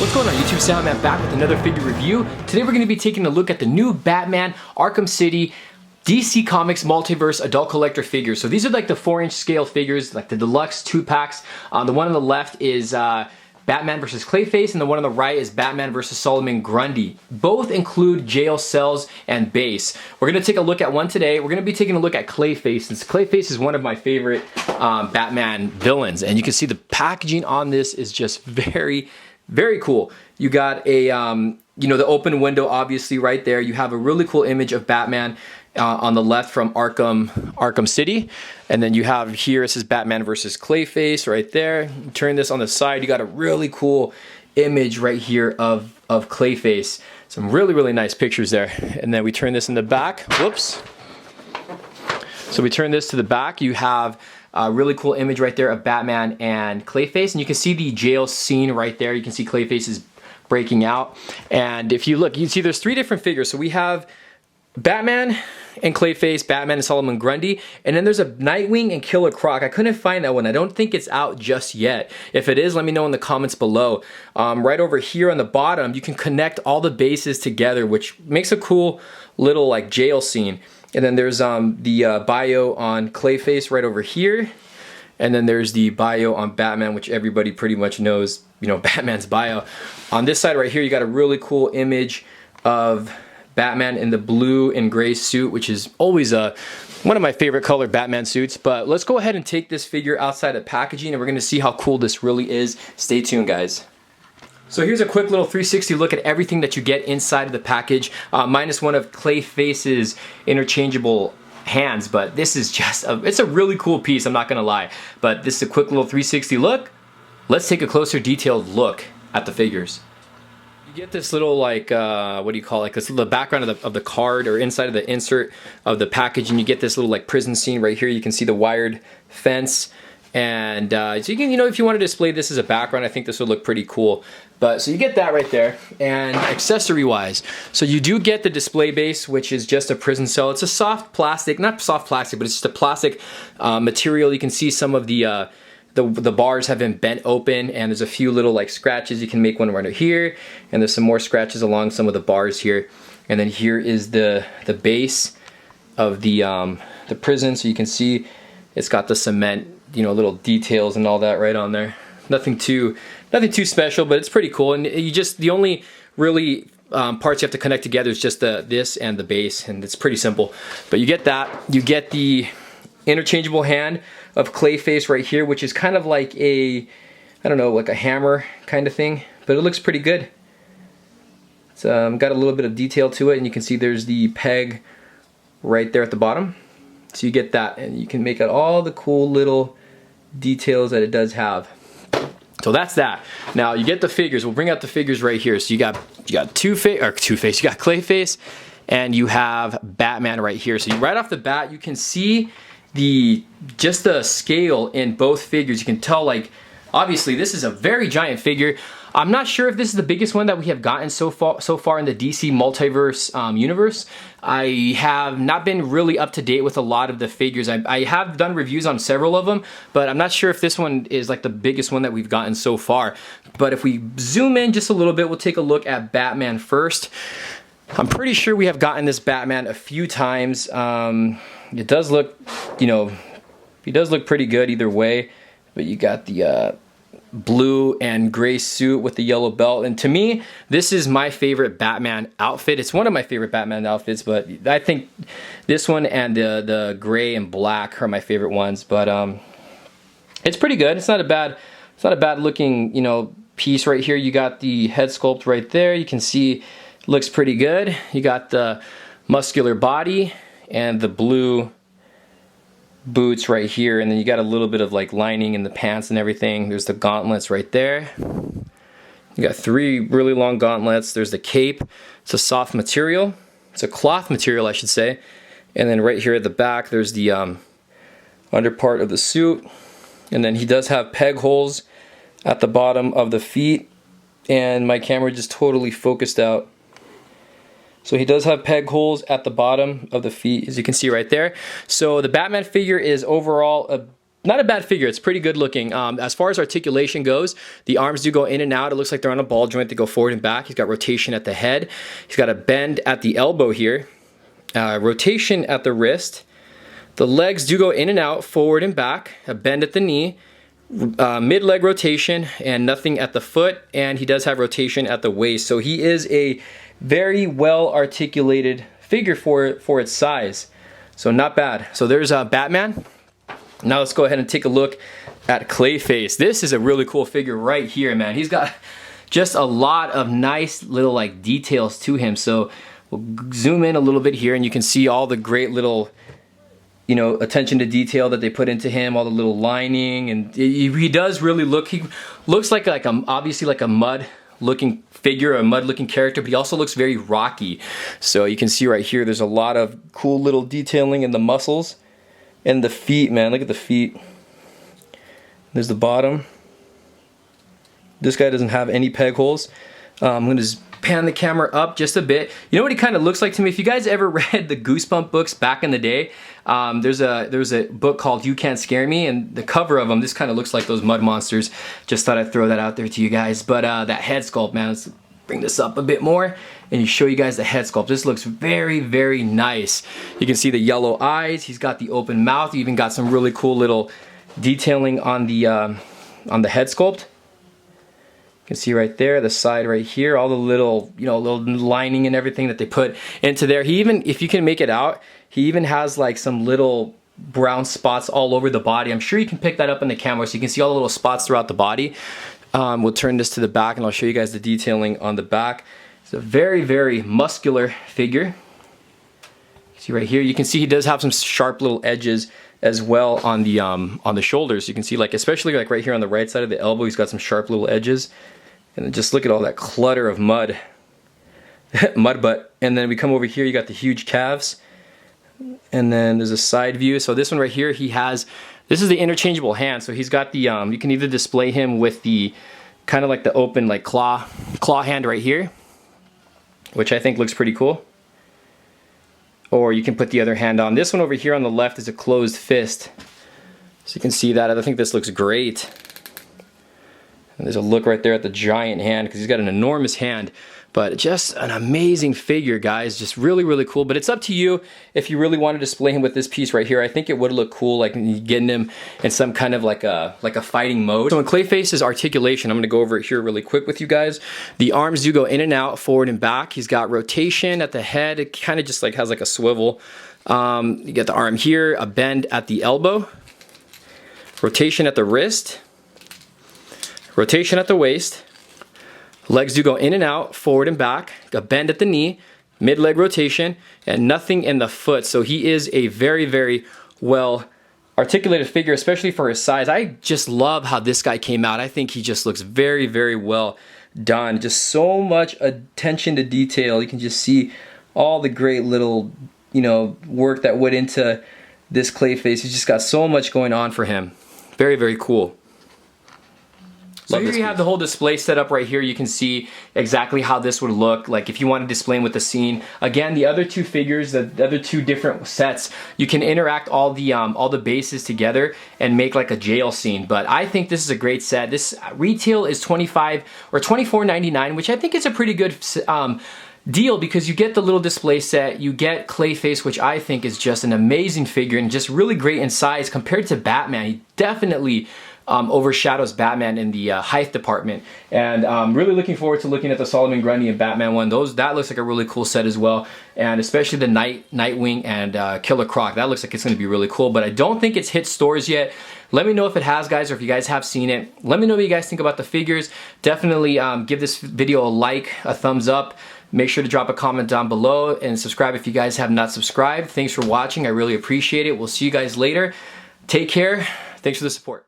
What's going on YouTube? Cejaman back with another figure review. Today we're going to be taking a look at the new Batman Arkham City DC Comics Multiverse Adult Collector figures. So these are like the 4-inch scale figures, like the deluxe 2-packs. The one on the left is Batman versus Clayface, and the one on the right is Batman versus Solomon Grundy. Both include jail cells and base. We're going to take a look at one today. We're going to be taking a look at Clayface, since Clayface is one of my favorite Batman villains. And you can see the packaging on this is just very cool. You got a, you know, the open window obviously right there. You have a really cool image of Batman on the left from Arkham City. And then you have here, it says Batman versus Clayface right there. You turn this on the side, you got a really cool image right here of Clayface. Some really nice pictures there. And then we turn this in the back, whoops. So we turn this to the back, you have a really cool image right there of Batman and Clayface, and you can see the jail scene right there. You can see Clayface is breaking out, and if you look, you can see there's 3 different figures. So we have Batman and Clayface, Batman and Solomon Grundy, and then there's a Nightwing and Killer Croc. I couldn't find that one. I don't think it's out just yet. If it is, let me know in the comments below. Right over here on the bottom, you can connect all the bases together, which makes a cool little like jail scene. And then there's the bio on Clayface right over here. And then there's the bio on Batman, which everybody pretty much knows, you know, Batman's bio. On this side right here, you got a really cool image of Batman in the blue and gray suit, which is always one of my favorite color Batman suits. But let's go ahead and take this figure outside of packaging, and we're gonna see how cool this really is. Stay tuned, guys. So here's a quick little 360 look at everything that you get inside of the package, minus one of Clayface's interchangeable hands, but this is just, it's a really cool piece, I'm not gonna lie. But this is a quick little 360 look. Let's take a closer detailed look at the figures. You get this little like, what do you call it, like this little background of the card or inside of the insert of the package, and you get this little like prison scene right here. You can see the wired fence. And so you can, you know, if you want to display this as a background, I think this would look pretty cool. But so you get that right there. And accessory wise, so you do get the display base, which is just a prison cell. It's a soft plastic, not soft plastic, but it's just a plastic material. You can see some of the bars have been bent open, and there's a few little like scratches. You can make one right here, and there's some more scratches along some of the bars here. And then here is the base of the prison, so you can see it's got the cement, you know, little details and all that right on there. Nothing too special, but it's pretty cool. And you just, the only really parts you have to connect together is just this and the base, and it's pretty simple. But you get that. You get the interchangeable hand of Clayface right here, which is kind of like a, I don't know, like a hammer kind of thing, but it looks pretty good. It's got a little bit of detail to it, and you can see there's the peg right there at the bottom. So you get that, and you can make out all the cool little details that it does have. So that's that. Now you get the figures. We'll bring out the figures right here. So you got Two-Face, you got Clayface, and you have Batman right here. So right off the bat, you can see just the scale in both figures. You can tell, like, obviously this is a very giant figure. I'm not sure if this is the biggest one that we have gotten so far in the DC Multiverse universe. I have not been really up to date with a lot of the figures. I have done reviews on several of them, but I'm not sure if this one is like the biggest one that we've gotten so far. But if we zoom in just a little bit, we'll take a look at Batman first. I'm pretty sure we have gotten this Batman a few times. It does look, you know, he does look pretty good either way. But you got the blue and gray suit with the yellow belt, and to me this is my favorite Batman outfit. It's one of my favorite Batman outfits, but I think this one and the gray and black are my favorite ones. But it's pretty good. It's not a bad looking, you know, piece right here. You got the head sculpt right there. You can see it looks pretty good. You got the muscular body and the blue boots right here, and then you got a little bit of like lining in the pants and everything. There's the gauntlets right there. You got 3 really long gauntlets. There's the cape. It's a soft material. It's a cloth material, I should say. And then right here at the back, there's the under part of the suit. And then he does have peg holes at the bottom of the feet, and my camera just totally focused out. So he does have peg holes at the bottom of the feet, as you can see right there. So the Batman figure is overall a not a bad figure. It's pretty good looking. As far as articulation goes, the arms do go in and out. It looks like they're on a ball joint. They go forward and back. He's got rotation at the head. He's got a bend at the elbow here. Rotation at the wrist. The legs do go in and out, forward and back. A bend at the knee. Mid-leg rotation and nothing at the foot. And he does have rotation at the waist. So he is a very well articulated figure for its size. So not bad. So there's Batman. Now let's go ahead and take a look at Clayface. This is a really cool figure right here, man. He's got just a lot of nice little like details to him. So we'll zoom in a little bit here and you can see all the great little, you know, attention to detail that they put into him, all the little lining, and he does really look, he looks like obviously like a mud looking figure, a mud looking character, but he also looks very rocky. So you can see right here, there's a lot of cool little detailing in the muscles. And the feet, man, look at the feet. There's the bottom. This guy doesn't have any peg holes. I'm gonna just pan the camera up just a bit. You know what he kind of looks like to me? If you guys ever read the Goosebump books back in the day, there was a book called You Can't Scare Me, and the cover of them, this kind of looks like those mud monsters. Just thought I'd throw that out there to you guys. But that head sculpt, man, let's bring this up a bit more and show you guys the head sculpt. This looks very, very nice. You can see the yellow eyes. He's got the open mouth. You even got some really cool little detailing on the head sculpt. You can see right there, the side right here, all the little, you know, little lining and everything that they put into there. He even, if you can make it out, he even has like some little brown spots all over the body. I'm sure you can pick that up in the camera so you can see all the little spots throughout the body. We'll turn this to the back and I'll show you guys the detailing on the back. It's a very, very muscular figure. See right here, you can see he does have some sharp little edges as well on the shoulders. You can see, like, especially like right here on the right side of the elbow, he's got some sharp little edges. And then just look at all that clutter of mud, mud butt. And then we come over here, you got the huge calves. And then there's a side view. So this one right here, he has, this is the interchangeable hand. So he's got the, you can either display him with the kind of like the open like claw hand right here, which I think looks pretty cool. Or you can put the other hand on. This one over here on the left is a closed fist. So you can see that. I think this looks great. And there's a look right there at the giant hand because he's got an enormous hand. But just an amazing figure, guys. Just really, really cool. But it's up to you if you really want to display him with this piece right here. I think it would look cool, like getting him in some kind of like a fighting mode. So in Clayface's articulation, I'm going to go over it here really quick with you guys. The arms do go in and out, forward and back. He's got rotation at the head. It kind of just like has like a swivel. You get the arm here, a bend at the elbow, rotation at the wrist, rotation at the waist. Legs do go in and out, forward and back, a bend at the knee, mid-leg rotation, and nothing in the foot. So he is a very, very well articulated figure, especially for his size. I just love how this guy came out. I think he just looks very, very well done. Just so much attention to detail. You can just see all the great little, you know, work that went into this Clayface. He's just got so much going on for him. Very, very cool. So here you have the whole display set up right here. You can see exactly how this would look like if you want to display them with the scene. Again, the other two figures, the other two different sets, you can interact all the bases together and make like a jail scene. But I think this is a great set. This retail is $25 or $24.99, which I think is a pretty good deal because you get the little display set, you get Clayface, which I think is just an amazing figure and just really great in size compared to Batman. He definitely overshadows Batman in the height department, and really looking forward to looking at the Solomon Grundy and Batman one. That looks like a really cool set as well, and especially the Nightwing and Killer Croc. That looks like it's going to be really cool, but I don't think it's hit stores yet. Let me know if it has, guys, or if you guys have seen it. Let me know what you guys think about the figures. Definitely give this video a like, a thumbs up. Make sure to drop a comment down below and subscribe if you guys have not subscribed. Thanks for watching. I really appreciate it. We'll see you guys later. Take care. Thanks for the support.